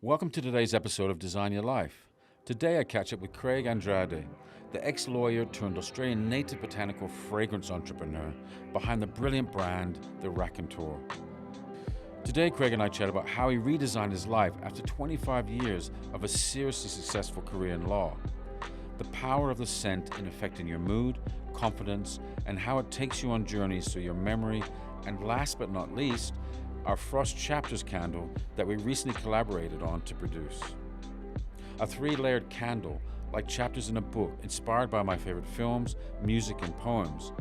Welcome to today's episode of Design Your Life. Today I catch up with Craig Andrade, the ex-lawyer turned Australian native botanical fragrance entrepreneur behind the brilliant brand, The Raconteur. Today Craig and I chat about how he redesigned his life after 25 years of a seriously successful career in law, the power of the scent in affecting your mood, confidence, and how it takes you on journeys through your memory, and last but not least, our Frost Chapters candle that we recently collaborated on to produce. A 3-layered candle, like chapters in a book, inspired by my favorite films, music, and poems,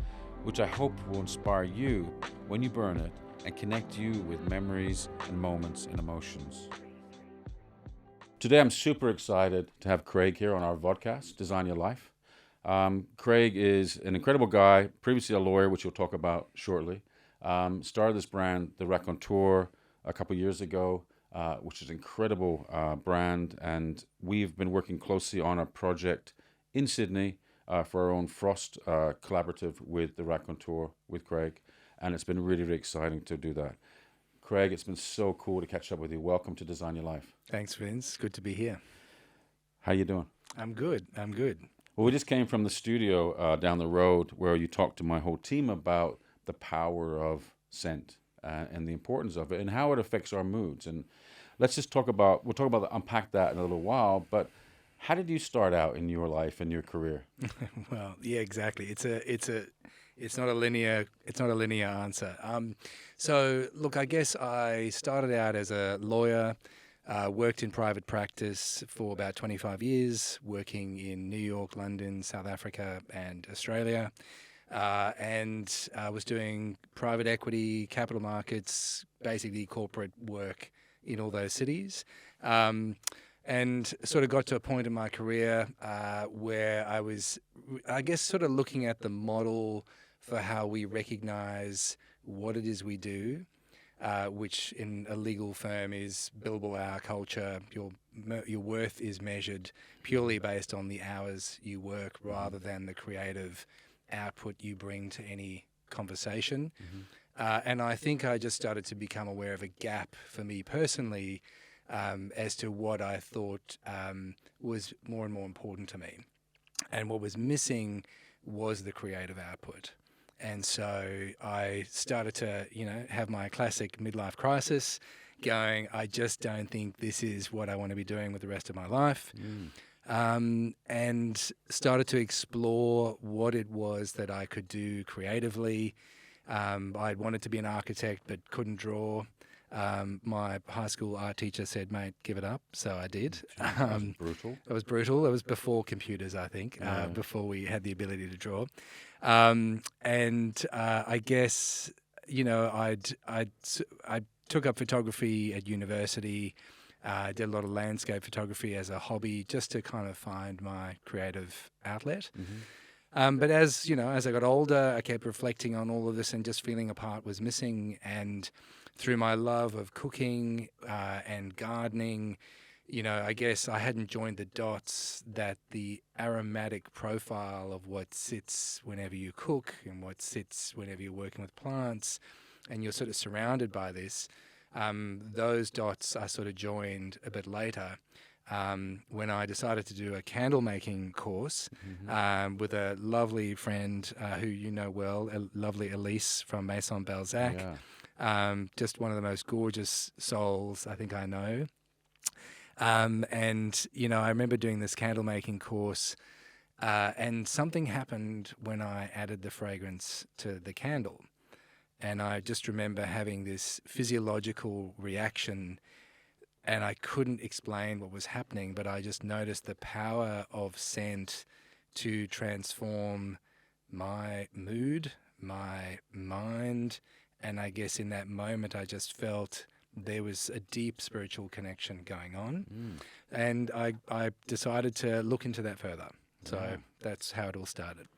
which I hope will inspire you when you burn it and connect you with memories and moments and emotions. Today I'm super excited to have Craig here on our vodcast, Design Your Life. Craig is an incredible guy, previously a lawyer, which we'll talk about shortly. Started this brand, The Raconteur, a couple years ago, which is an incredible brand. And we've been working closely on a project in Sydney for our own Frost collaborative with The Raconteur, with Craig. And it's been really, really exciting to do that. Craig, it's been so cool to catch up with you. Welcome to Design Your Life. Thanks, Vince. Good to be here. How you doing? I'm good. Well, we just came from the studio down the road where you talked to my whole team about the power of scent and the importance of it and how it affects our moods. And let's just unpack that in a little while, but how did you start out in your life and your career? Well, yeah, exactly. It's not a linear answer. So look, I guess I started out as a lawyer, worked in private practice for about 25 years, working in New York, London, South Africa, and Australia. And I was doing private equity, capital markets, basically corporate work in all those cities. And sort of got to a point in my career where I was, I guess, sort of looking at the model for how we recognize what it is we do, which in a legal firm is billable hour culture. Your worth is measured purely based on the hours you work rather than the creative output you bring to any conversation. And I think I just started to become aware of a gap for me personally as to what I thought was more and more important to me. And what was missing was the creative output. And so I started to, have my classic midlife crisis going, I just don't think this is what I want to be doing with the rest of my life. And started to explore what it was that I could do creatively. I wanted to be an architect but couldn't draw. My high school art teacher said, mate, give it up. So I did. That was brutal. It was brutal. It was before computers, I think, before we had the ability to draw. I guess, I took up photography at university. Did a lot of landscape photography as a hobby just to kind of find my creative outlet. But as I got older, I kept reflecting on all of this and just feeling a part was missing. And through my love of cooking and gardening, I guess I hadn't joined the dots that the aromatic profile of what sits whenever you cook and what sits whenever you're working with plants and you're sort of surrounded by this. Those dots I sort of joined a bit later when I decided to do a candle making course with a lovely friend who you know well, a lovely Elise from Maison Balzac. Just one of the most gorgeous souls I think I know. I remember doing this candle making course and something happened when I added the fragrance to the candle. And I just remember having this physiological reaction and I couldn't explain what was happening, but I just noticed the power of scent to transform my mood, my mind. And I guess in that moment, I just felt there was a deep spiritual connection going on. And I decided to look into that further. So that's how it all started.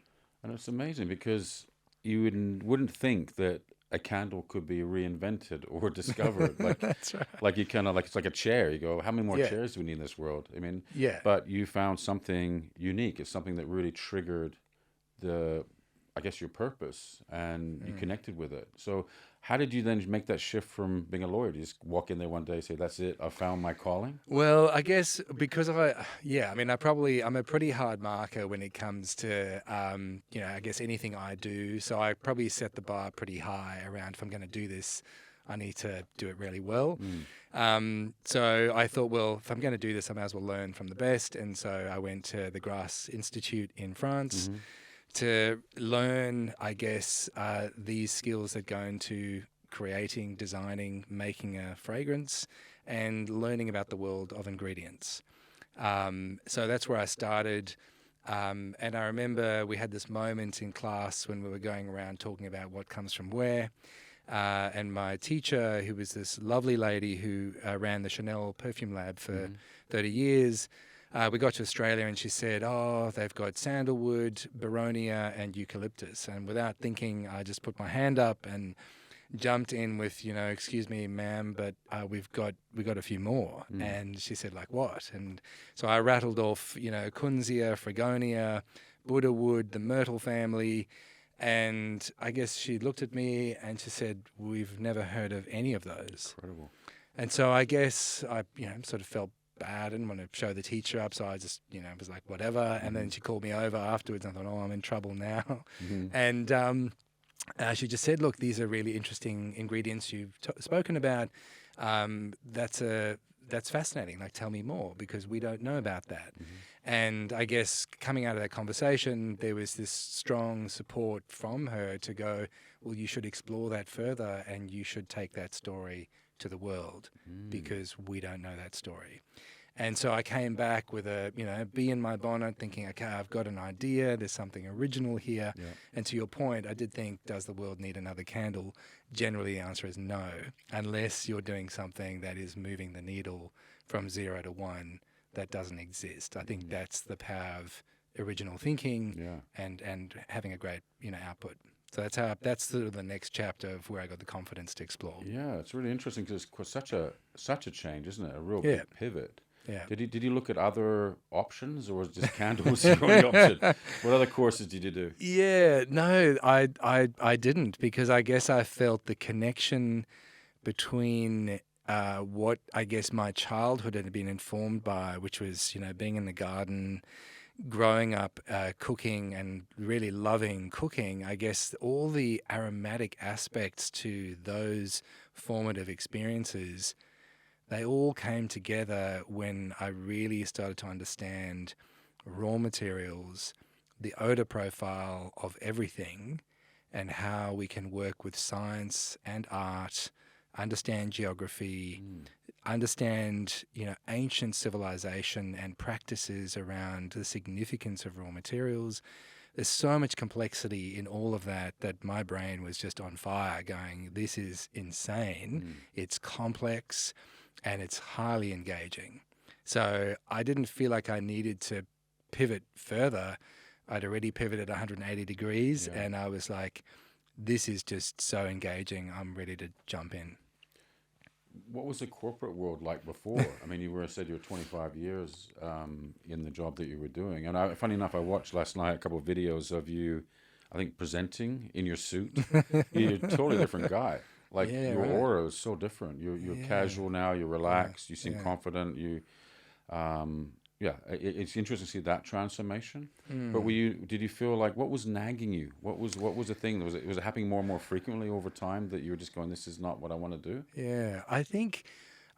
And it's amazing because you wouldn't think that a candle could be reinvented or discovered. Like, that's right. Like you kind of like, it's like a chair. You go, how many more chairs do we need in this world? I mean, but you found something unique. It's something that really triggered your purpose and you connected with it. So How did you then make that shift from being a lawyer? Did you just walk in there one day and say, that's it, I found my calling? Well, I guess because I'm a pretty hard marker when it comes to, I guess anything I do. So I probably set the bar pretty high around if I'm going to do this, I need to do it really well. So I thought, well, if I'm going to do this, I might as well learn from the best. And so I went to the Grasse Institute in France to learn, I guess, these skills that go into creating, designing, making a fragrance, and learning about the world of ingredients. So that's where I started. And I remember we had this moment in class when we were going around talking about what comes from where. And my teacher, who was this lovely lady who ran the Chanel perfume lab for 30 years, we got to Australia and she said, oh, they've got sandalwood, beronia and eucalyptus. And without thinking, I just put my hand up and jumped in with, excuse me, ma'am, but we got a few more. And she said, like what? And so I rattled off, Kunzia, Fregonia, Buddha wood, the myrtle family. And I guess she looked at me and she said, we've never heard of any of those. Incredible. And so I guess I, sort of felt bad and want to show the teacher up. So I just, was like, whatever. And then she called me over afterwards and I thought, oh, I'm in trouble now. And she just said, look, these are really interesting ingredients you've spoken about. That's fascinating. Like, tell me more, because we don't know about that. And I guess coming out of that conversation, there was this strong support from her to go, well, you should explore that further and you should take that story to the world because we don't know that story. And so I came back with a, bee in my bonnet thinking, okay, I've got an idea. There's something original here. Yeah. And to your point, I did think, does the world need another candle? Generally, the answer is no, unless you're doing something that is moving the needle from 0 to 1 that doesn't exist. I think that's the power of original thinking and having a great, output. So that's sort of the next chapter of where I got the confidence to explore. Yeah, it's really interesting because it's such a change, isn't it? A real big pivot. Yeah. Did you look at other options, or was just candles your only option? What other courses did you do? Yeah, no, I didn't, because I guess I felt the connection between what I guess my childhood had been informed by, which was, being in the garden, growing up cooking and really loving cooking. I guess all the aromatic aspects to those formative experiences, they all came together when I really started to understand raw materials, the odor profile of everything, and how we can work with science and art, understand geography, understand, ancient civilization and practices around the significance of raw materials. There's so much complexity in all of that my brain was just on fire going, this is insane. It's complex and it's highly engaging. So I didn't feel like I needed to pivot further. I'd already pivoted 180 degrees and I was like, this is just so engaging. I'm ready to jump in. What was the corporate world like before? I mean, you said you were 25 years in the job that you were doing. And funny enough, I watched last night a couple of videos of you, I think, presenting in your suit. You're a totally different guy. Like, your aura is so different. You're casual now, you're relaxed, you seem confident. It's interesting to see that transformation. But did you feel like, what was nagging you? What was the thing? Was it happening more and more frequently over time that you were just going, this is not what I want to do? Yeah, I think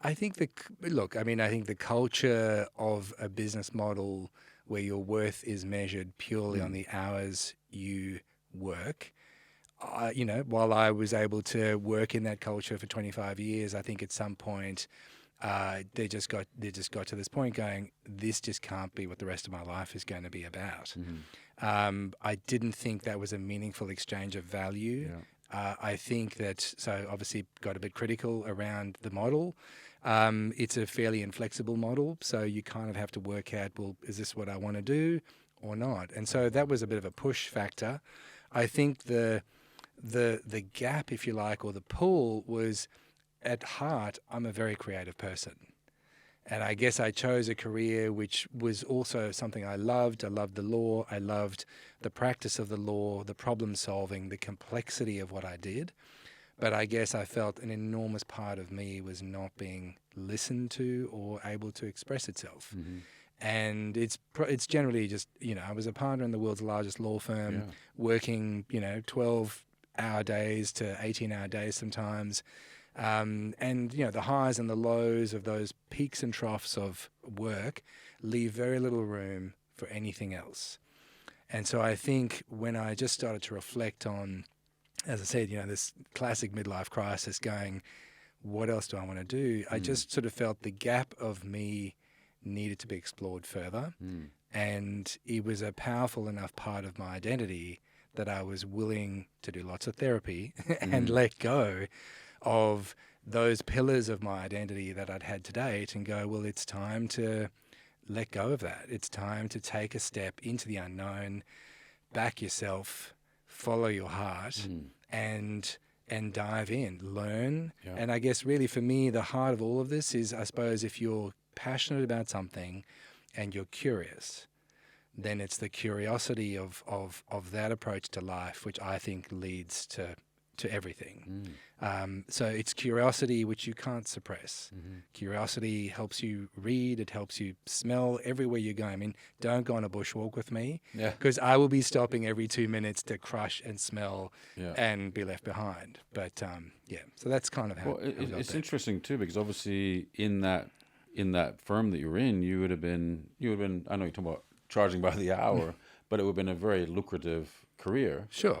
the culture of a business model where your worth is measured purely on the hours you work. While I was able to work in that culture for 25 years, I think at some point they just got to this point going, this just can't be what the rest of my life is going to be about. I didn't think that was a meaningful exchange of value. I think that, so obviously got a bit critical around the model. It's a fairly inflexible model, so you kind of have to work out, well, is this what I want to do or not? And so that was a bit of a push factor. I think the gap, if you like, or the pull was, at heart, I'm a very creative person. And I guess I chose a career which was also something I loved. I loved the law. I loved the practice of the law, the problem solving, the complexity of what I did. But I guess I felt an enormous part of me was not being listened to or able to express itself. Mm-hmm. And it's generally just, I was a partner in the world's largest law firm, working, 12-hour days to 18-hour days sometimes. And, the highs and the lows of those peaks and troughs of work leave very little room for anything else. And so I think when I just started to reflect on, as I said, this classic midlife crisis going, what else do I want to do? I just sort of felt the gap of me needed to be explored further. And it was a powerful enough part of my identity that I was willing to do lots of therapy and let go of those pillars of my identity that I'd had to date and go, well, it's time to let go of that. It's time to take a step into the unknown, back yourself, follow your heart, and dive in, learn. Yeah. And I guess really for me, the heart of all of this is, I suppose, if you're passionate about something and you're curious, then it's the curiosity of that approach to life, which I think leads to everything. So it's curiosity which you can't suppress. Curiosity helps you read, it helps you smell everywhere you go. I mean, don't go on a bushwalk with me, because I will be stopping every 2 minutes to crush and smell and be left behind. But so that's kind of how. Well, it's interesting too, because obviously in that firm that you're in, you would have been. I know you're talking about charging by the hour, but it would have been a very lucrative career. Sure.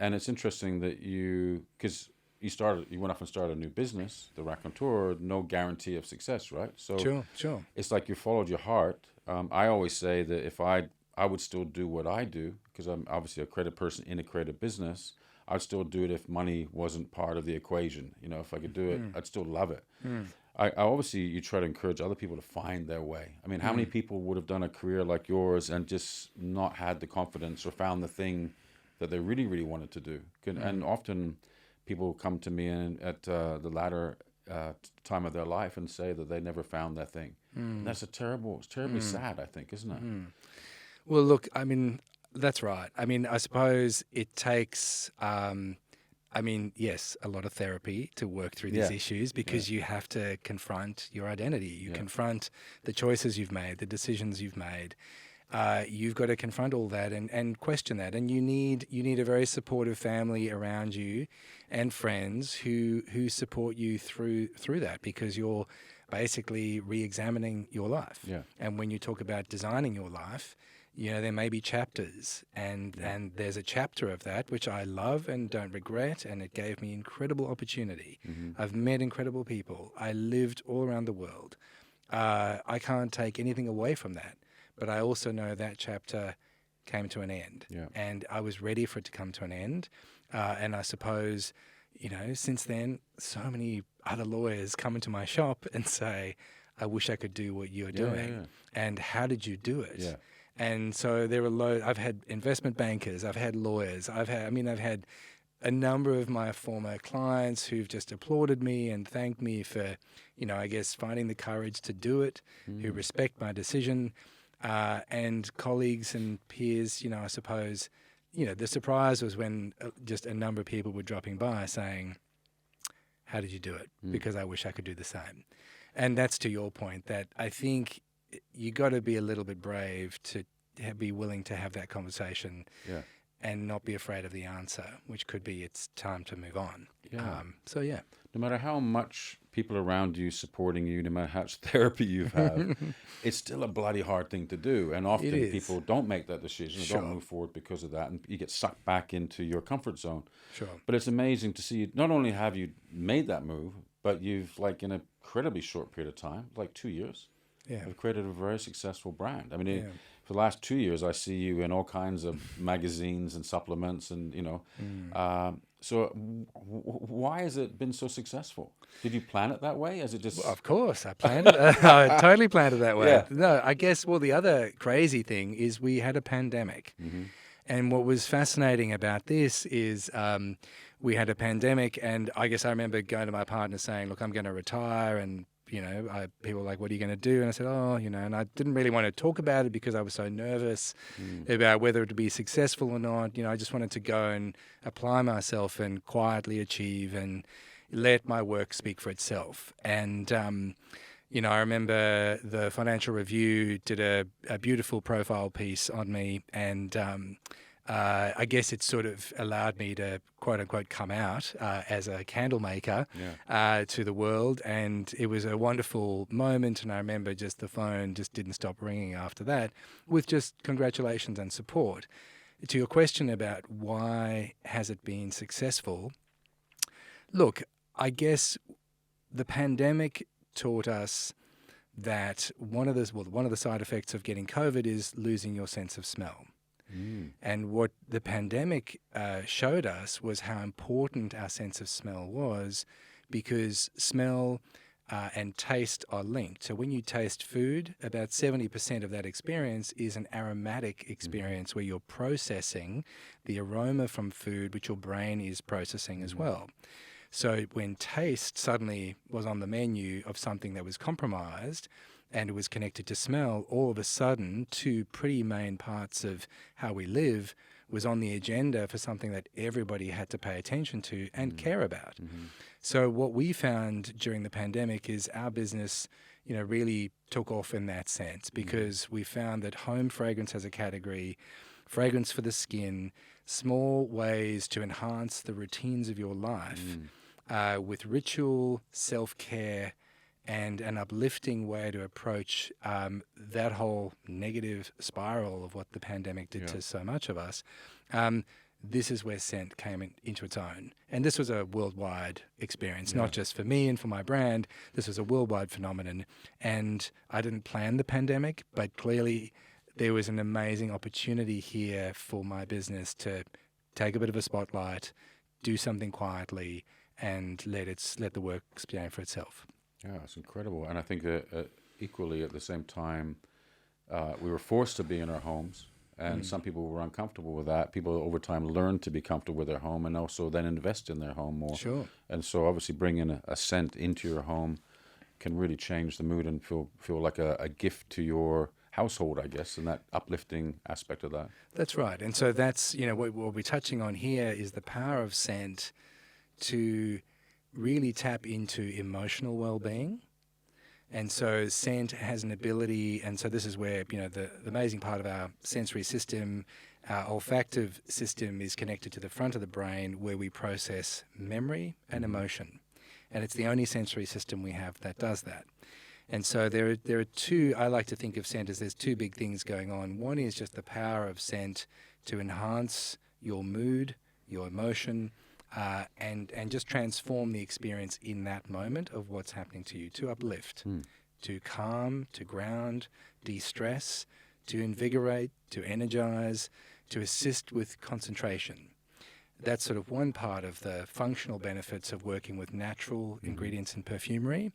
And it's interesting that because you went off and started a new business, the Raconteur, no guarantee of success, right? So sure. It's like you followed your heart. I always say that if I would still do what I do, because I'm obviously a creative person in a creative business, I'd still do it if money wasn't part of the equation. If I could do it, I'd still love it. I obviously, you try to encourage other people to find their way. I mean, how many people would have done a career like yours and just not had the confidence or found the thing that they really, really wanted to do? And often people come to me at the latter time of their life and say that they never found their thing. And that's it's terribly sad, I think, isn't it? Well, look, I mean, that's right. I mean, I suppose it takes, yes, a lot of therapy to work through these issues, because you have to confront your identity. You confront the choices you've made, the decisions you've made. You've got to confront all that and question that. And you need a very supportive family around you and friends who support you through that, because you're basically re-examining your life. Yeah. And when you talk about designing your life, there may be chapters, and there's a chapter of that which I love and don't regret, and it gave me incredible opportunity. I've met incredible people. I lived all around the world. I can't take anything away from that, but I also know that chapter came to an end, and I was ready for it to come to an end. And I suppose, since then, so many other lawyers come into my shop and say, I wish I could do what you're doing. And how did you do it? Yeah. And so there are I've had investment bankers, I've had lawyers, I've had a number of my former clients who've just applauded me and thanked me for, I guess, finding the courage to do it, who respect my decision, and colleagues and peers, I suppose, the surprise was when just a number of people were dropping by saying, how did you do it? Because I wish I could do the same. And that's to your point, that I think you got to be a little bit brave to be willing to have that conversation and not be afraid of the answer, which could be it's time to move on. No matter how much people around you supporting you, no matter how much therapy you've had, it's still a bloody hard thing to do. And often people don't make that decision, don't move forward because of that, and you get sucked back into your comfort zone. Sure. But it's amazing to see, not only have you made that move, but you've, in an incredibly short period of time, 2 years, have created a very successful brand. I mean, for the last 2 years, I see you in all kinds of magazines and supplements, and so why has it been so successful? Did you plan it that way? Is it just? Well, of course, I planned it. I totally planned it that way. Yeah. No, I guess. Well, the other crazy thing is we had a pandemic, and what was fascinating about this is we had a pandemic, and I guess I remember going to my partner saying, "Look, I'm going to retire," and people were like, what are you going to do? And I said, and I didn't really want to talk about it because I was so nervous about whether it would be successful or not. I just wanted to go and apply myself and quietly achieve and let my work speak for itself. And, I remember the Financial Review did a beautiful profile piece on me, and I guess it sort of allowed me to, quote unquote, come out as a candle maker to the world. And it was a wonderful moment. And I remember just the phone just didn't stop ringing after that with just congratulations and support. To your question about why has it been successful, look, I guess the pandemic taught us that one of the side effects of getting COVID is losing your sense of smell. And what the pandemic showed us was how important our sense of smell was, because smell and taste are linked. So when you taste food, about 70% of that experience is an aromatic experience where you're processing the aroma from food, which your brain is processing as well. So when taste suddenly was on the menu of something that was compromised and it was connected to smell, all of a sudden, two pretty main parts of how we live was on the agenda for something that everybody had to pay attention to and care about. So what we found during the pandemic is our business, really took off in that sense, because we found that home fragrance as a category, fragrance for the skin, small ways to enhance the routines of your life with ritual, self-care, and an uplifting way to approach that whole negative spiral of what the pandemic did to so much of us. This is where scent came into its own. And this was a worldwide experience, not just for me and for my brand. This was a worldwide phenomenon. And I didn't plan the pandemic, but clearly there was an amazing opportunity here for my business to take a bit of a spotlight, do something quietly, and let the work speak for itself. Yeah, it's incredible. And I think that equally at the same time, we were forced to be in our homes, and some people were uncomfortable with that. People over time learn to be comfortable with their home and also then invest in their home more. Sure. And so obviously bringing a scent into your home can really change the mood and feel like a gift to your household, I guess, and that uplifting aspect of that. That's right. And so that's, what we're touching on here is the power of scent to really tap into emotional well-being. And so scent has an ability, and so this is where, the amazing part of our sensory system, our olfactive system, is connected to the front of the brain where we process memory and emotion. And it's the only sensory system we have that does that. And so there are two, I like to think of scent as there's two big things going on. One is just the power of scent to enhance your mood, your emotion, and just transform the experience in that moment of what's happening to you, to uplift, to calm, to ground, de-stress, to invigorate, to energize, to assist with concentration. That's sort of one part of the functional benefits of working with natural ingredients in perfumery.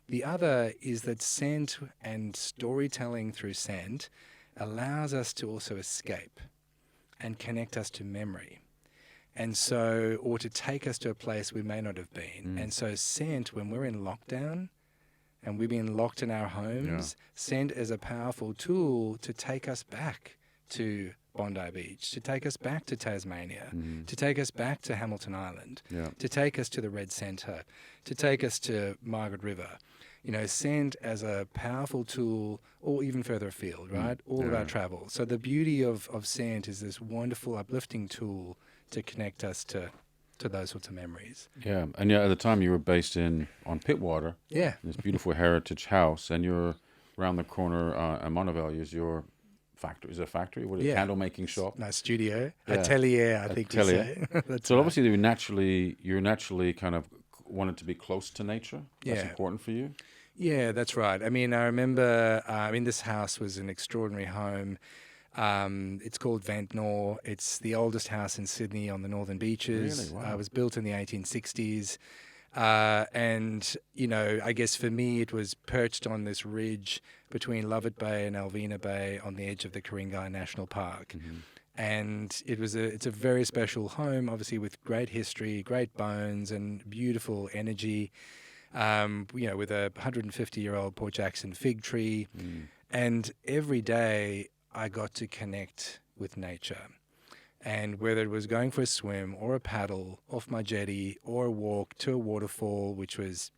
The other is that scent and storytelling through scent allows us to also escape and connect us to memory. And so, or to take us to a place we may not have been. And so scent, when we're in lockdown and we've been locked in our homes, scent is a powerful tool to take us back to Bondi Beach, to take us back to Tasmania, to take us back to Hamilton Island, to take us to the Red Centre, to take us to Margaret River. Scent as a powerful tool, or even further afield, right? All of our travel. So the beauty of scent is this wonderful uplifting tool to connect us to those sorts of memories. Yeah, and at the time you were based on Pittwater. Yeah. This beautiful heritage house, and you're around the corner at Montevallo is your factory. Is it a factory? What is it? Candle making shop? No, studio. Yeah. Atelier, I think you say. So obviously you're naturally kind of wanted to be close to nature. That's important for you. Yeah, that's right. I mean, I remember, this house was an extraordinary home. It's called Ventnor. It's the oldest house in Sydney on the Northern Beaches. Really? Wow. It was built in the 1860s. And, I guess for me, it was perched on this ridge between Lovett Bay and Alvina Bay on the edge of the Ku-ring-gai National Park. And it's a very special home, obviously with great history, great bones and beautiful energy. with a 150-year-old Port Jackson fig tree. And every day I got to connect with nature. And whether it was going for a swim or a paddle off my jetty or a walk to a waterfall, which was,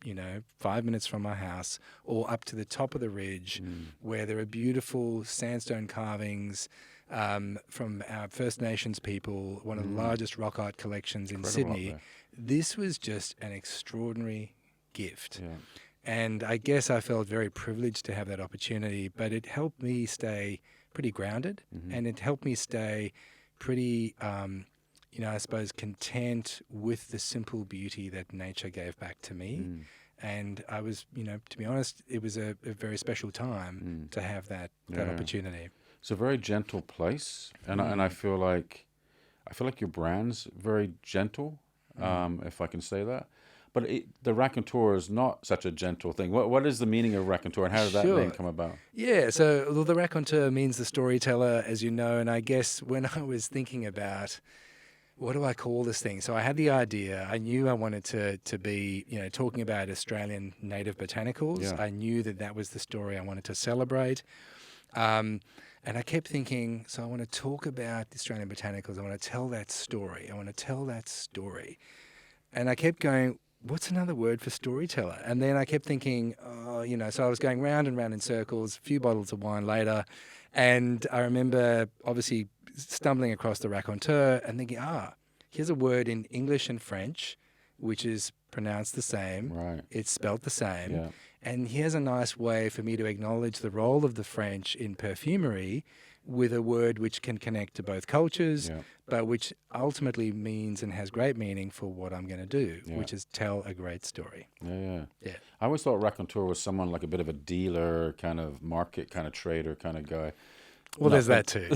5 minutes from my house, or up to the top of the ridge where there are beautiful sandstone carvings from our First Nations people, one of the largest rock art collections in Sydney. This was just an extraordinary gift. Yeah. And I guess I felt very privileged to have that opportunity, but it helped me stay pretty grounded and it helped me stay pretty, I suppose, content with the simple beauty that nature gave back to me. And I was, to be honest, it was a very special time to have that opportunity. It's a very gentle place, and I feel like your brand's very gentle, if I can say that. But the raconteur is not such a gentle thing. What is the meaning of raconteur, and how did that name come about? Yeah, so the raconteur means the storyteller, as you know, and I guess when I was thinking about what do I call this thing, so I had the idea. I knew I wanted to be, talking about Australian native botanicals. Yeah. I knew that was the story I wanted to celebrate. And I kept thinking, so I want to talk about the Australian botanicals. I want to tell that story. And I kept going, what's another word for storyteller? And then I kept thinking, so I was going round and round in circles, a few bottles of wine later. And I remember obviously stumbling across the raconteur and thinking, here's a word in English and French, which is pronounced the same. Right. It's spelt the same. Yeah. And here's a nice way for me to acknowledge the role of the French in perfumery with a word which can connect to both cultures, but which ultimately means and has great meaning for what I'm going to do, which is tell a great story. Yeah. I always thought raconteur was someone like a bit of a dealer, kind of market, kind of trader kind of guy. Well, there's that too.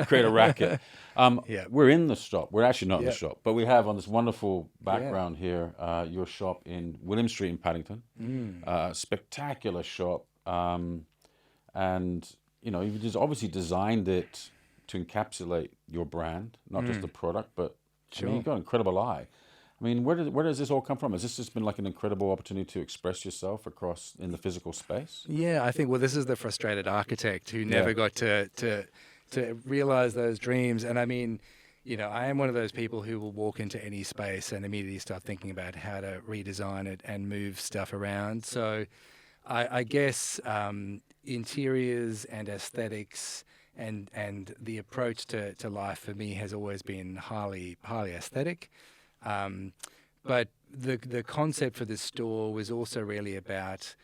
Create a racket. We're in the shop. We're actually not in the shop, but we have on this wonderful background here your shop in William Street in Paddington. Spectacular shop. And you've just obviously designed it to encapsulate your brand, not just the product, but you've got an incredible eye. I mean, where does this all come from? Has this just been like an incredible opportunity to express yourself in the physical space? Yeah, I think, this is the frustrated architect who never got to realize those dreams. And I mean, I am one of those people who will walk into any space and immediately start thinking about how to redesign it and move stuff around. So I guess interiors and aesthetics and the approach to life for me has always been highly aesthetic. But the concept for this store was also really about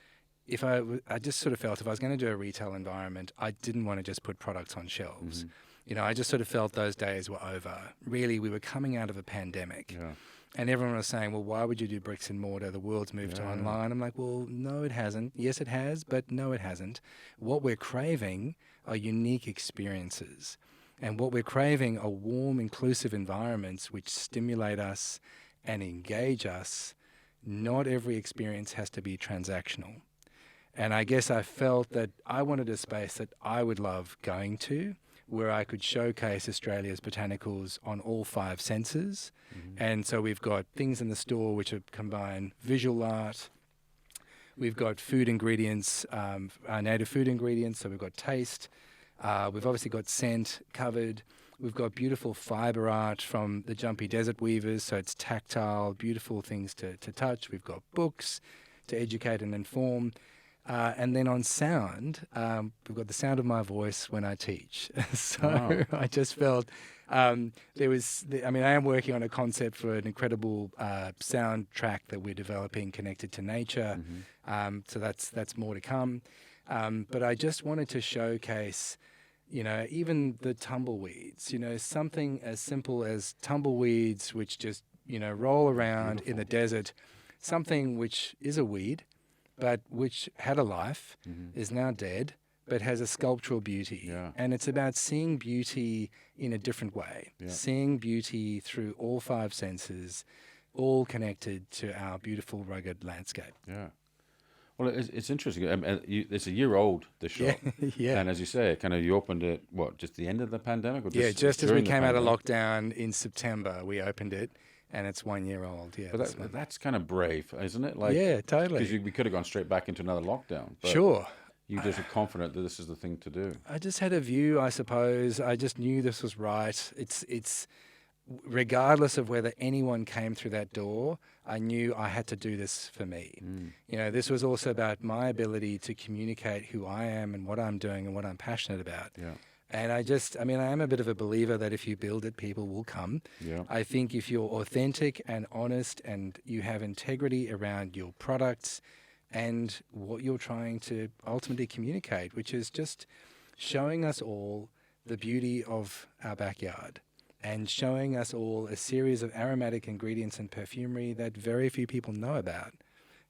I just sort of felt if I was going to do a retail environment, I didn't want to just put products on shelves. I just sort of felt those days were over. Really, we were coming out of a pandemic. Yeah. And everyone was saying, well, why would you do bricks and mortar? The world's moved to online. I'm like, well, no, it hasn't. Yes, it has, but no, it hasn't. What we're craving are unique experiences. And what we're craving are warm, inclusive environments which stimulate us and engage us. Not every experience has to be transactional. And I guess I felt that I wanted a space that I would love going to, where I could showcase Australia's botanicals on all 5 senses. And so we've got things in the store which combine visual art. We've got food ingredients, our native food ingredients. So we've got taste. We've obviously got scent covered. We've got beautiful fiber art from the Jumpy Desert Weavers. So it's tactile, beautiful things to touch. We've got books to educate and inform. And then on sound, we've got the sound of my voice when I teach. So I just felt I am working on a concept for an incredible soundtrack that we're developing connected to nature. So that's more to come. But I just wanted to showcase, even the tumbleweeds, something as simple as tumbleweeds, which just, roll around in the desert, something which is a weed, but which had a life, is now dead, but has a sculptural beauty. Yeah. And it's about seeing beauty in a different way, seeing beauty through all 5 senses, all connected to our beautiful, rugged landscape. Yeah. Well, it's interesting. It's a year old, this shop. Yeah. And as you say, you opened it, just the end of the pandemic? Or just as we came out of lockdown in September, we opened it. and it's 1 year old. Yeah, But that's kind of brave, isn't it? Like, yeah, totally. Because we could have gone straight back into another lockdown. But Sure. you just are confident that this is the thing to do. I just had a view, I suppose. I just knew this was right. It's regardless of whether anyone came through that door, I knew I had to do this for me. You know, this was also about my ability to communicate who I am and what I'm doing and what I'm passionate about. Yeah. And I am a bit of a believer that if you build it, people will come. Yeah. I think if you're authentic and honest and you have integrity around your products and what you're trying to ultimately communicate, which is just showing us all the beauty of our backyard and showing us all a series of aromatic ingredients and perfumery that very few people know about.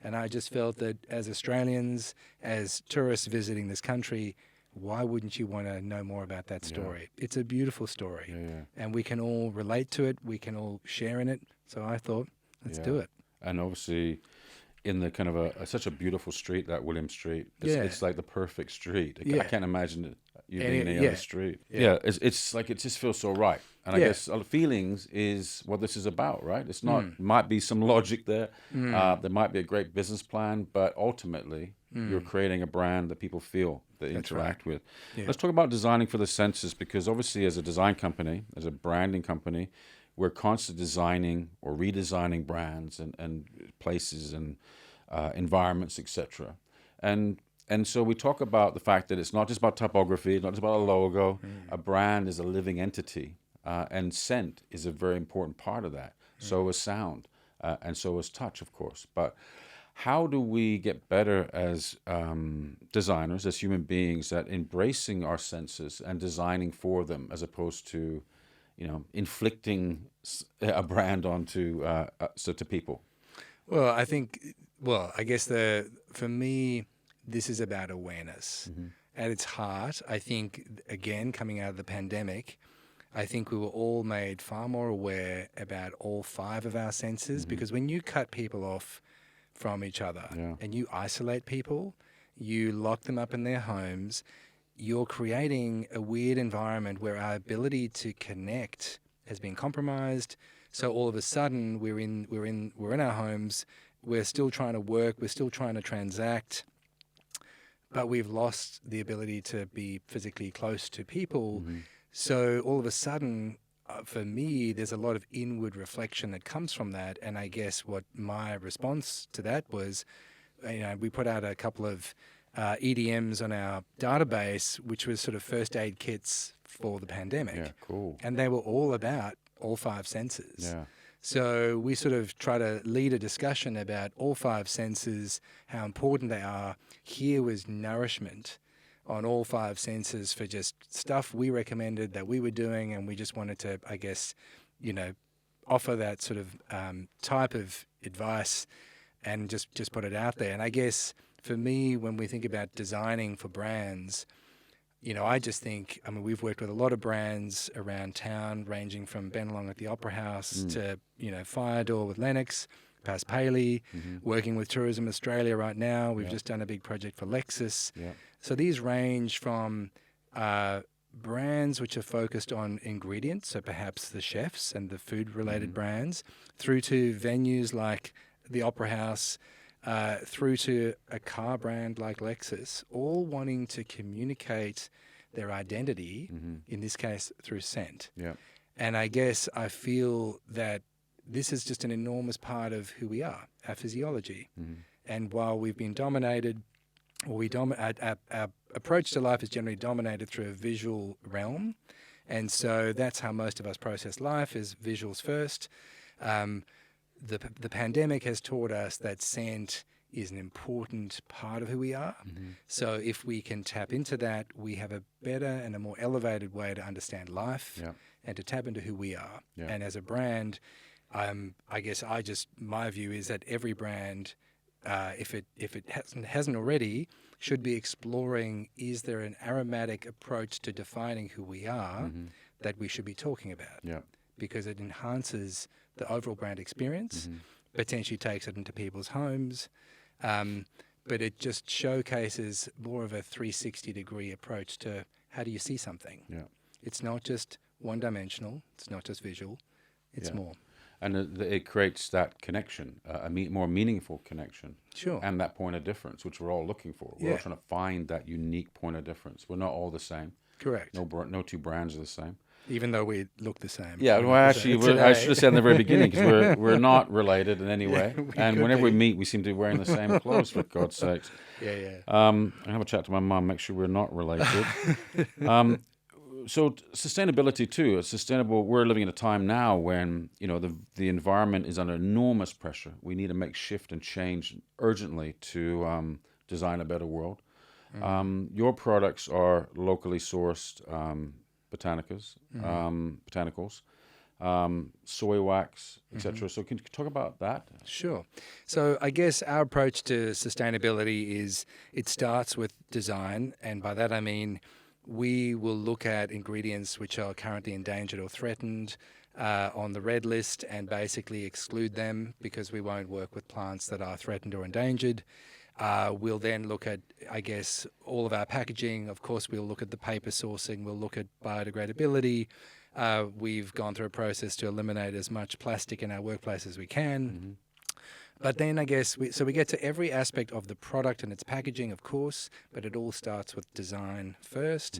And I just felt that as Australians, as tourists visiting this country, why wouldn't you want to know more about that story? Yeah. It's a beautiful story. And we can all relate to it. We can all share in it. So I thought, let's do it. And obviously, in the kind of such a beautiful street, that William Street, it's like the perfect street. I can't imagine you being any other street. It's like it just feels so right. And I guess feelings is what this is about, right? It's not, might be some logic there. There might be a great business plan, but ultimately you're creating a brand that people feel, that interact with. Let's talk about designing for the senses, because obviously as a design company, as a branding company, we're constantly designing or redesigning brands and places and environments, etc. And so we talk about the fact that it's not just about typography, it's not just about a logo. A brand is a living entity, and scent is a very important part of that. So is sound, and so is touch, of course. But how do we get better as designers, as human beings, at embracing our senses and designing for them, as opposed to, inflicting a brand onto to people? Well, I guess for me, this is about awareness. At its heart, I think, again, coming out of the pandemic, I think we were all made far more aware about all 5 of our senses, because when you cut people off from each other and you isolate people, you lock them up in their homes, you're creating a weird environment where our ability to connect has been compromised. So all of a sudden we're in our homes, we're still trying to work, we're still trying to transact, but we've lost the ability to be physically close to people. So all of a sudden, for me, there's a lot of inward reflection that comes from that. And I guess what my response to that was, we put out a couple of EDMs on our database, which was sort of first aid kits for the pandemic. Yeah, cool. And they were all about all 5 senses. Yeah. So we sort of try to lead a discussion about all 5 senses, how important they are. Here was nourishment on all 5 senses for just stuff we recommended that we were doing, and we just wanted to, I guess, offer that sort of type of advice and just put it out there. And I guess for me, when we think about designing for brands, I just think, we've worked with a lot of brands around town, ranging from Benelong at the Opera House to, Firedoor with Lennox, Paz Paley, working with Tourism Australia right now. We've just done a big project for Lexus. So these range from brands which are focused on ingredients, so perhaps the chefs and the food-related brands, through to venues like the Opera House, through to a car brand like Lexus, all wanting to communicate their identity, in this case through scent. And I guess I feel that this is just an enormous part of who we are, our physiology. And while we've been dominated, or our approach to life is generally dominated through a visual realm. And so that's how most of us process life, is visuals first. The pandemic has taught us that scent is an important part of who we are. So if we can tap into that, we have a better and a more elevated way to understand life and to tap into who we are. And as a brand, I guess my view is that every brand, if it hasn't already, should be exploring, is there an aromatic approach to defining who we are that we should be talking about? Because it enhances the overall brand experience, potentially takes it into people's homes, but it just showcases more of a 360-degree approach to how do you see something. It's not just one-dimensional, it's not just visual, it's more. And it creates that connection, more meaningful connection. Sure. And that point of difference, which we're all looking for. We're all trying to find that unique point of difference. We're not all the same. Correct. No two brands are the same. Even though we look the same. Yeah, well, actually, I should have said in the very beginning, because we're not related in any way. And whenever we meet, we seem to be wearing the same clothes, for God's sakes. Yeah. I have a chat to my mum, make sure we're not related. So sustainability too. Sustainable. We're living in a time now when the environment is under enormous pressure. We need to make shift and change urgently to design a better world. Your products are locally sourced botanicals, soy wax, etc. So can you talk about that? Sure. So I guess our approach to sustainability is it starts with design, and by that I mean we will look at ingredients which are currently endangered or threatened on the red list and basically exclude them because we won't work with plants that are threatened or endangered. We'll then look at, I guess, all of our packaging. Of course, we'll look at the paper sourcing. We'll look at biodegradability. We've gone through a process to eliminate as much plastic in our workplace as we can. But then I guess we get to every aspect of the product and its packaging, of course, but it all starts with design first.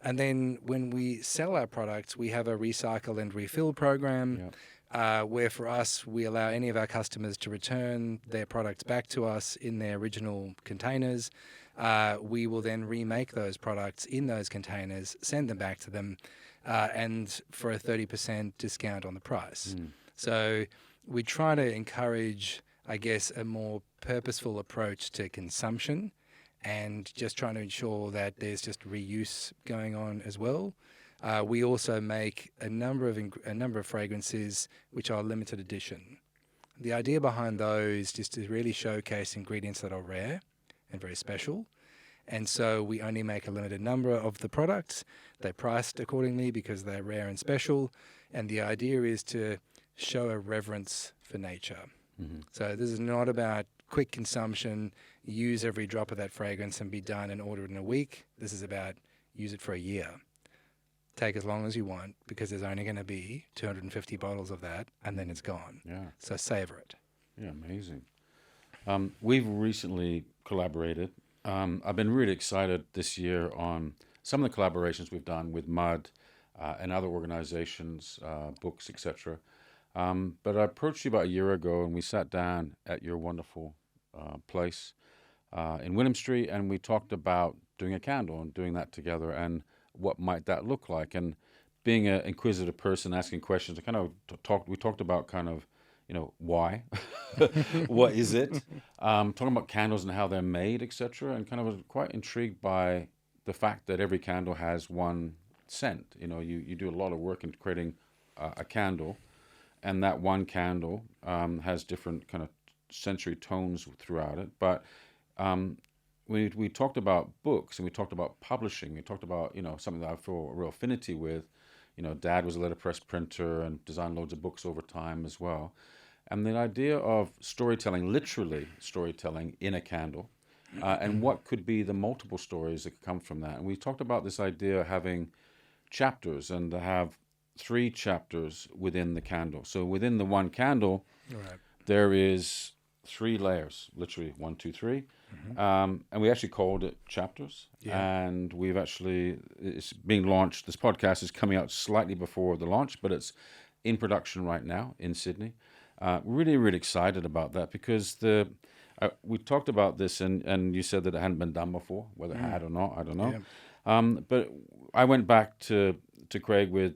And then when we sell our products, we have a recycle and refill program where for us, we allow any of our customers to return their products back to us in their original containers. We will then remake those products in those containers, send them back to them, and for a 30% discount on the price. So we try to encourage, I guess, a more purposeful approach to consumption and just trying to ensure that there's just reuse going on as well. We also make a number of fragrances which are limited edition. The idea behind those is to really showcase ingredients that are rare and very special. And so we only make a limited number of the products. They're priced accordingly because they're rare and special. And the idea is to show a reverence for nature. So this is not about quick consumption, use every drop of that fragrance and be done and order it in a week. This is about use it for a year. Take as long as you want because there's only going to be 250 bottles of that and then it's gone. Yeah. So savor it. Yeah, amazing. We've recently collaborated. I've been really excited this year on some of the collaborations we've done with Mud and other organizations, books, etc. But I approached you about a year ago and we sat down at your wonderful place in Wynnum Street and we talked about doing a candle and doing that together and what might that look like. And being an inquisitive person, asking questions, we talked about kind of, why, what is it, talking about candles and how they're made, etc. And kind of was quite intrigued by the fact that every candle has one scent. You do a lot of work in creating a candle. And that one candle has different kind of sensory tones throughout it. But we talked about books and we talked about publishing. We talked about, something that I feel a real affinity with. Dad was a letterpress printer and designed loads of books over time as well. And the idea of storytelling, literally storytelling in a candle, and what could be the multiple stories that could come from that. And we talked about this idea of having chapters and to have 3 chapters within the candle. So within the one candle, there is 3 layers, literally 1, 2, 3. And we actually called it chapters. And it's being launched. This podcast is coming out slightly before the launch, but it's in production right now in Sydney. Really, really excited about that because we talked about this and you said that it hadn't been done before, whether it had or not, I don't know. But I went back to Craig with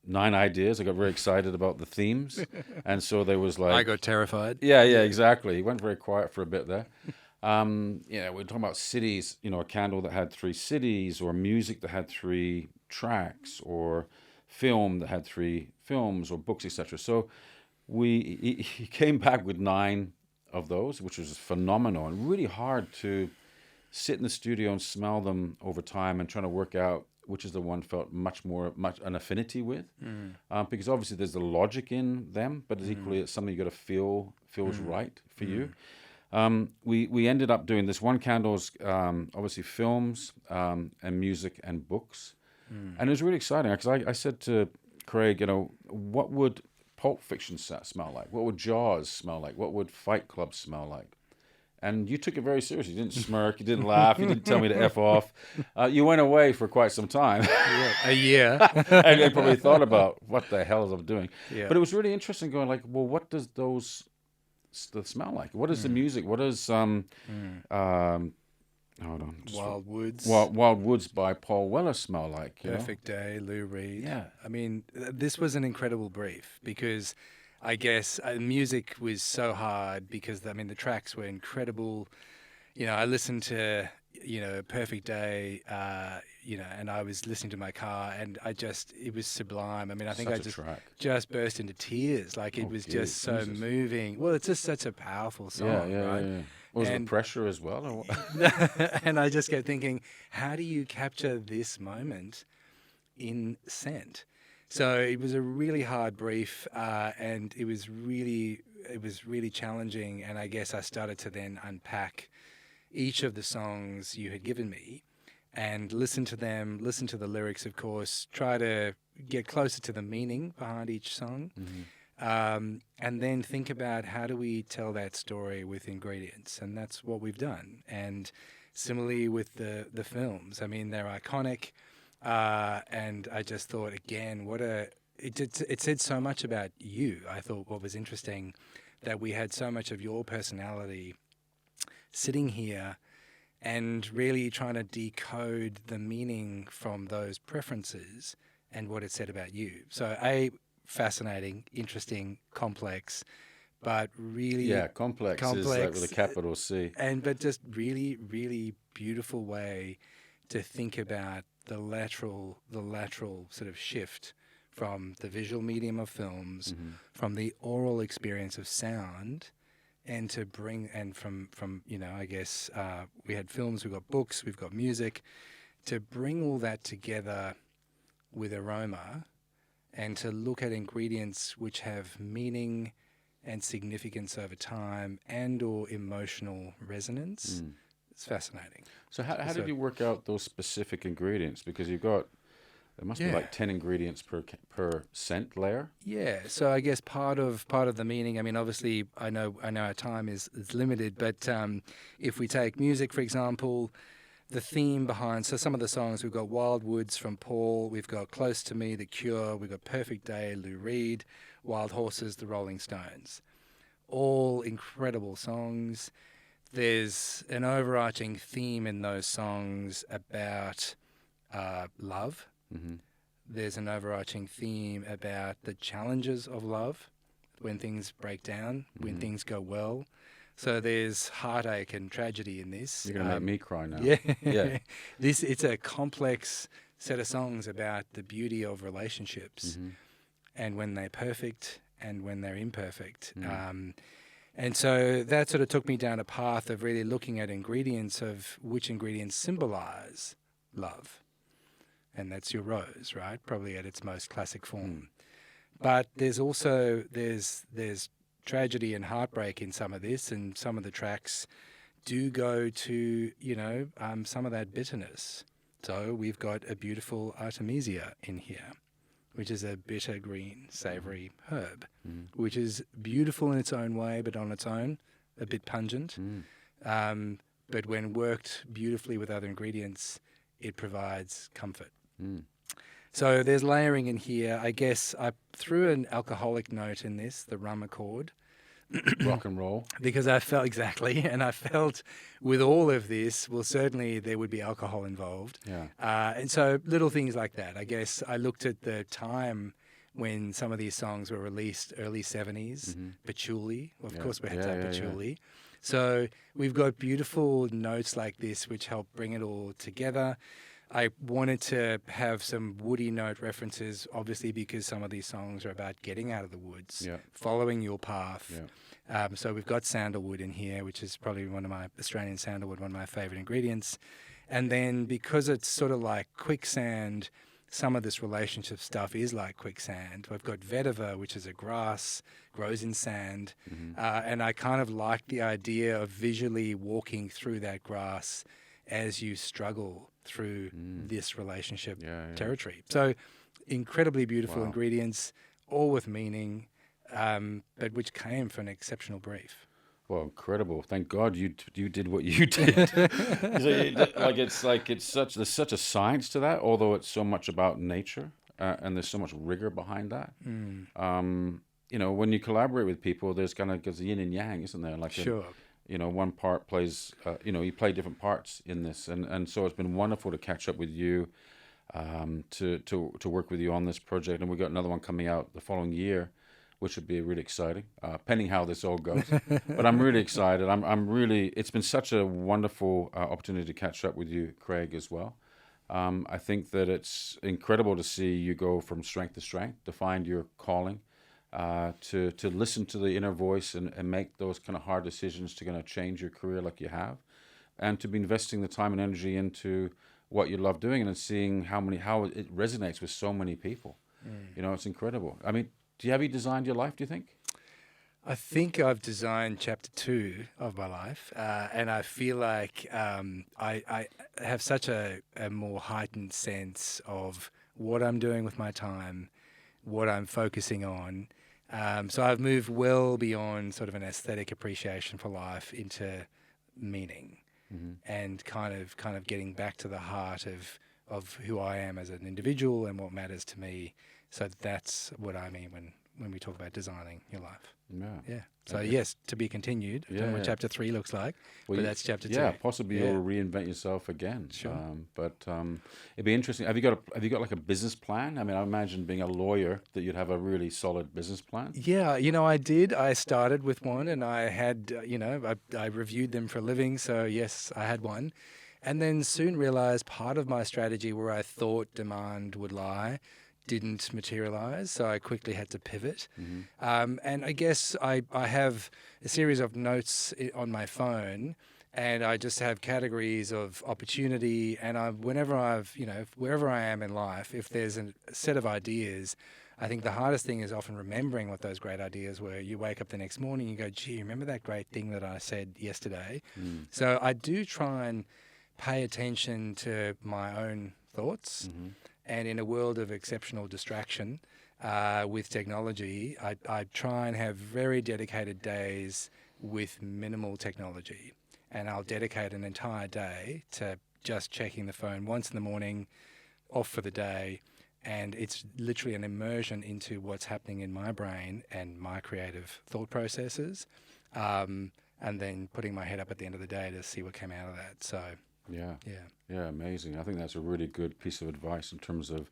9 ideas. I got very excited about the themes. And so there was like... I got terrified. Yeah, exactly. He went very quiet for a bit there. We're talking about cities, a candle that had 3 cities or music that had 3 tracks or film that had 3 films or books, etc. So he came back with 9 of those, which was phenomenal and really hard to sit in the studio and smell them over time and trying to work out which is the one felt much an affinity with, because obviously there's the logic in them, but equally it's something you got to feels right for you. We ended up doing this one candle's obviously films and music and books, and it was really exciting because I said to Craig, what would Pulp Fiction smell like? What would Jaws smell like? What would Fight Club smell like? And you took it very seriously. You didn't smirk. You didn't laugh. You didn't tell me to F off. You went away for quite some time. Yeah, a year. And I probably thought about what the hell is I doing. Yeah. But it was really interesting going like, well, what does those smell like? What is the music? What is hold on. Wild Woods. Wild Woods by Paul Weller smell like? Perfect Day, Lou Reed. Yeah. I mean, this was an incredible brief because I guess music was so hard because, I mean, the tracks were incredible. You know, I listened to, Perfect Day, and I was listening to my car and it was sublime. I mean, I think I just burst into tears. Like it was just so moving. Well, it's just such a powerful song, right? Yeah. Was it the pressure as well? Or And I just kept thinking, how do you capture this moment in scent? So it was a really hard brief, and it was really challenging. And I guess I started to then unpack each of the songs you had given me, and listen to them, listen to the lyrics, of course, try to get closer to the meaning behind each song. Mm-hmm. And then think about how do we tell that story with ingredients, and that's what we've done. And similarly with the films, I mean, they're iconic, and I just thought again, it said so much about you. I thought what was interesting that we had so much of your personality sitting here and really trying to decode the meaning from those preferences and what it said about you. So fascinating, interesting, complex, but really complex is like with a capital C. But just really, really beautiful way to think about the lateral sort of shift from the visual medium of films, from the oral experience of sound, and to bring from I guess we had films, we've got books, we've got music, to bring all that together with aroma. And to look at ingredients which have meaning and significance over time and or emotional resonance. It's fascinating. So how did you work out those specific ingredients? Because there must be like 10 ingredients per scent layer. Yeah. So I guess part of the meaning, I mean, obviously I know our time is limited, but if we take music, for example, the theme behind, so some of the songs, we've got Wild Woods from Paul, we've got Close to Me, The Cure, we've got Perfect Day, Lou Reed, Wild Horses, The Rolling Stones. All incredible songs. There's an overarching theme in those songs about love. Mm-hmm. There's an overarching theme about the challenges of love, when things break down, when things go well. So there's heartache and tragedy in this. You're going to make me cry now. Yeah. It's a complex set of songs about the beauty of relationships and when they're perfect and when they're imperfect. And so that sort of took me down a path of really looking at ingredients, of which ingredients symbolize love. And that's your rose, right? Probably at its most classic form. But there's also, there's tragedy and heartbreak in some of this, and some of the tracks do go to, some of that bitterness. So we've got a beautiful Artemisia in here, which is a bitter green, savoury herb, which is beautiful in its own way, but on its own, a bit pungent. But when worked beautifully with other ingredients, it provides comfort. So there's layering in here. I guess I threw an alcoholic note in this, the rum accord. Rock and roll. Because I felt, exactly, and I felt with all of this, well, certainly there would be alcohol involved. Yeah. And so little things like that. I guess I looked at the time when some of these songs were released, early 70s, patchouli. Well, of course we had to have patchouli. Yeah. So we've got beautiful notes like this which help bring it all together. I wanted to have some woody note references, obviously, because some of these songs are about getting out of the woods, following your path. So we've got sandalwood in here, which is probably Australian sandalwood, one of my favourite ingredients. And then because it's sort of like quicksand, some of this relationship stuff is like quicksand. We've got vetiver, which is a grass, grows in sand. And I kind of like the idea of visually walking through that grass as you struggle through this relationship territory. So incredibly beautiful ingredients, all with meaning. but which came from an exceptional brief. Well, incredible! Thank God you did what you did. There's such a science to that, although it's so much about nature, and there's so much rigor behind that. When you collaborate with people, there's the yin and yang, isn't there? Sure. One part plays. You play different parts in this, and so it's been wonderful to catch up with you, to work with you on this project, and we've got another one coming out the following year, which would be really exciting, pending how this all goes. But I'm really excited. It's been such a wonderful opportunity to catch up with you, Craig, as well. I think that it's incredible to see you go from strength to strength, to find your calling, to listen to the inner voice and make those kind of hard decisions to kind of change your career like you have, and to be investing the time and energy into what you love doing and seeing how it resonates with so many people. It's incredible. I mean, have you designed your life, do you think? I think I've designed chapter 2 of my life, and I feel like I have such a more heightened sense of what I'm doing with my time, what I'm focusing on. So I've moved well beyond sort of an aesthetic appreciation for life into meaning, and kind of getting back to the heart of who I am as an individual and what matters to me. So that's what I mean when we talk about designing your life. Yeah. So yes, to be continued. I don't know what chapter 3 looks like, but that's chapter 2. Yeah, possibly you'll reinvent yourself again. Sure. It'd be interesting. Have you got like a business plan? I mean, I imagine being a lawyer that you'd have a really solid business plan. Yeah, I did. I started with one, and I had, I reviewed them for a living. So yes, I had one, and then soon realized part of my strategy where I thought demand would lie didn't materialize, so I quickly had to pivot. And I guess I have a series of notes on my phone, and I just have categories of opportunity. And wherever I am in life, if there's a set of ideas, I think the hardest thing is often remembering what those great ideas were. You wake up the next morning, you go, gee, remember that great thing that I said yesterday? So I do try and pay attention to my own thoughts. And in a world of exceptional distraction with technology, I try and have very dedicated days with minimal technology. And I'll dedicate an entire day to just checking the phone once in the morning, off for the day. And it's literally an immersion into what's happening in my brain and my creative thought processes. And then putting my head up at the end of the day to see what came out of that. So... Yeah, amazing. I think that's a really good piece of advice in terms of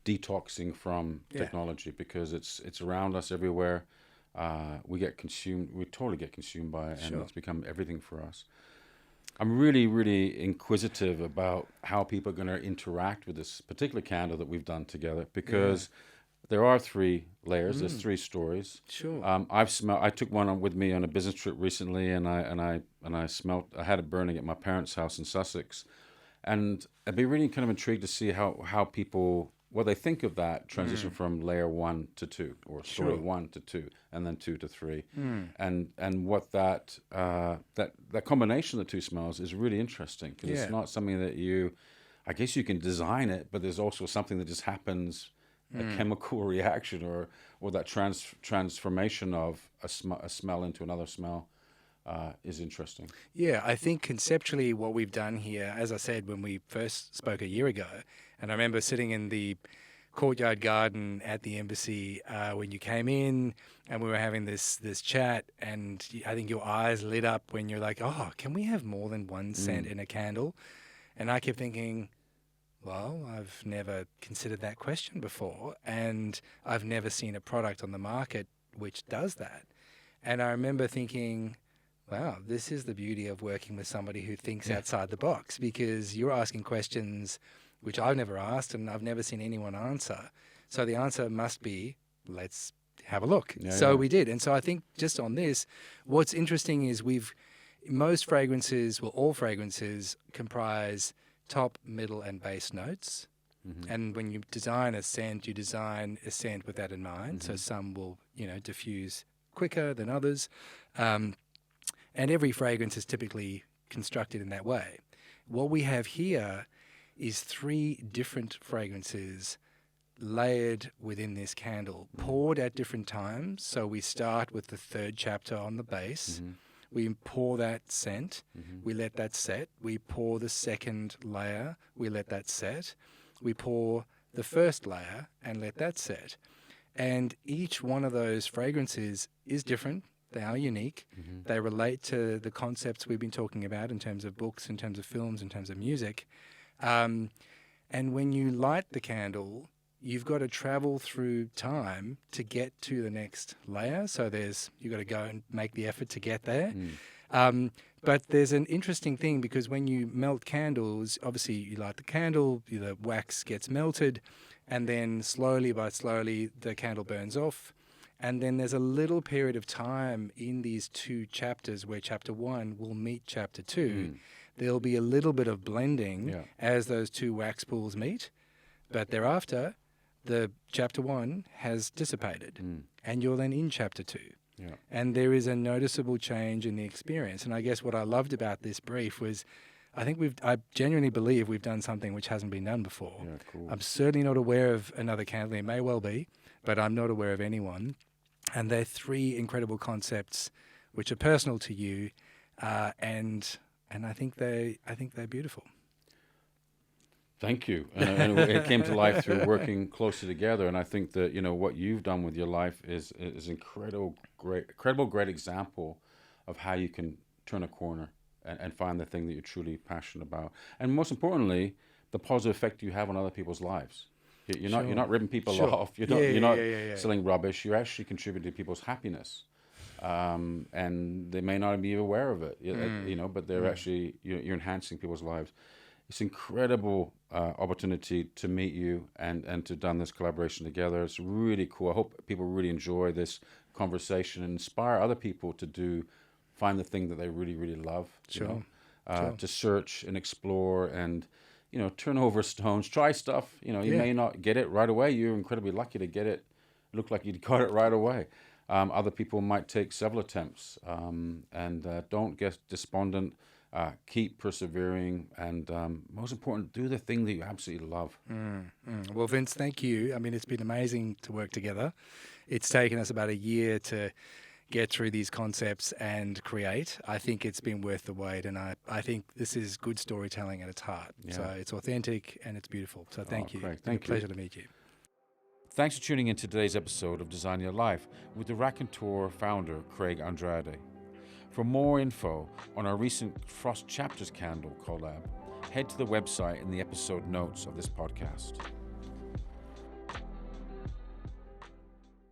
detoxing from technology, because it's around us everywhere. We totally get consumed by it, and it's become everything for us. I'm really, really inquisitive about how people are going to interact with this particular candle that we've done together, because there are 3 layers. There's 3 stories. Sure. I took one with me on a business trip recently, and I smelt. I had it burning at my parents' house in Sussex, and I'd be really kind of intrigued to see how people, what they think of that transition from layer 1 to 2, or story 1 to 2, and then 2 to 3, and what that combination of the 2 smells is really interesting, because it's not something that I guess you can design it, but there's also something that just happens. A chemical reaction or that transformation of a smell into another smell is interesting. Yeah, I think conceptually what we've done here, as I said when we first spoke a year ago, and I remember sitting in the courtyard garden at the embassy when you came in, and we were having this chat, and I think your eyes lit up when you're like, oh, can we have more than one scent in a candle? And I kept thinking, well, I've never considered that question before, and I've never seen a product on the market which does that. And I remember thinking, wow, this is the beauty of working with somebody who thinks outside the box, because you're asking questions which I've never asked and I've never seen anyone answer. So the answer must be, let's have a look. We did. And so I think just on this, what's interesting is most fragrances, well, all fragrances comprise top, middle, and base notes. And when you design a scent, you design a scent with that in mind. So some will, diffuse quicker than others. And every fragrance is typically constructed in that way. What we have here is 3 different fragrances layered within this candle, poured at different times. So we start with the third chapter on the base. We pour that scent. We let that set. We pour the second layer. We let that set. We pour the first layer and let that set. And each one of those fragrances is different. They are unique. They relate to the concepts we've been talking about in terms of books, in terms of films, in terms of music. And when you light the candle, you've got to travel through time to get to the next layer. So you've got to go and make the effort to get there. But there's an interesting thing, because when you melt candles, obviously you light the candle, the wax gets melted, and then slowly the candle burns off. And then there's a little period of time in these two chapters where chapter 1 will meet chapter 2. There'll be a little bit of blending as those two wax pools meet, but thereafter, the chapter 1 has dissipated, and you're then in chapter 2. And there is a noticeable change in the experience. And I guess what I loved about this brief was, I genuinely believe we've done something which hasn't been done before. Cool. I'm certainly not aware of another candle. It may well be, but I'm not aware of anyone. And they're 3 incredible concepts which are personal to you, and I think they're beautiful. Thank you. And it came to life through working closely together. And I think that, what you've done with your life is incredible great example of how you can turn a corner and find the thing that you're truly passionate about. And most importantly, the positive effect you have on other people's lives. You're not ripping people off. You're not selling rubbish. You're actually contributing to people's happiness. And they may not be aware of it, but they're actually, you're enhancing people's lives. It's incredible opportunity to meet you and to done this collaboration together. It's really cool. I hope people really enjoy this conversation and inspire other people to find the thing that they really, really love. Sure. To search and explore and, turn over stones, try stuff. You may not get it right away. You're incredibly lucky to get it. Look like you got it right away. Other people might take several attempts, and don't get despondent. Keep persevering, and most important, do the thing that you absolutely love. Well, Vince, thank you. I mean, it's been amazing to work together. It's taken us about a year to get through these concepts and create. I think it's been worth the wait, and I think this is good storytelling at its heart. So it's authentic and it's beautiful. So thank you. Craig, thank you. Pleasure to meet you. Thanks for tuning in to today's episode of Design Your Life with the Raconteur founder, Craig Andrade. For more info on our recent Frost Chapters candle collab, head to the website in the episode notes of this podcast.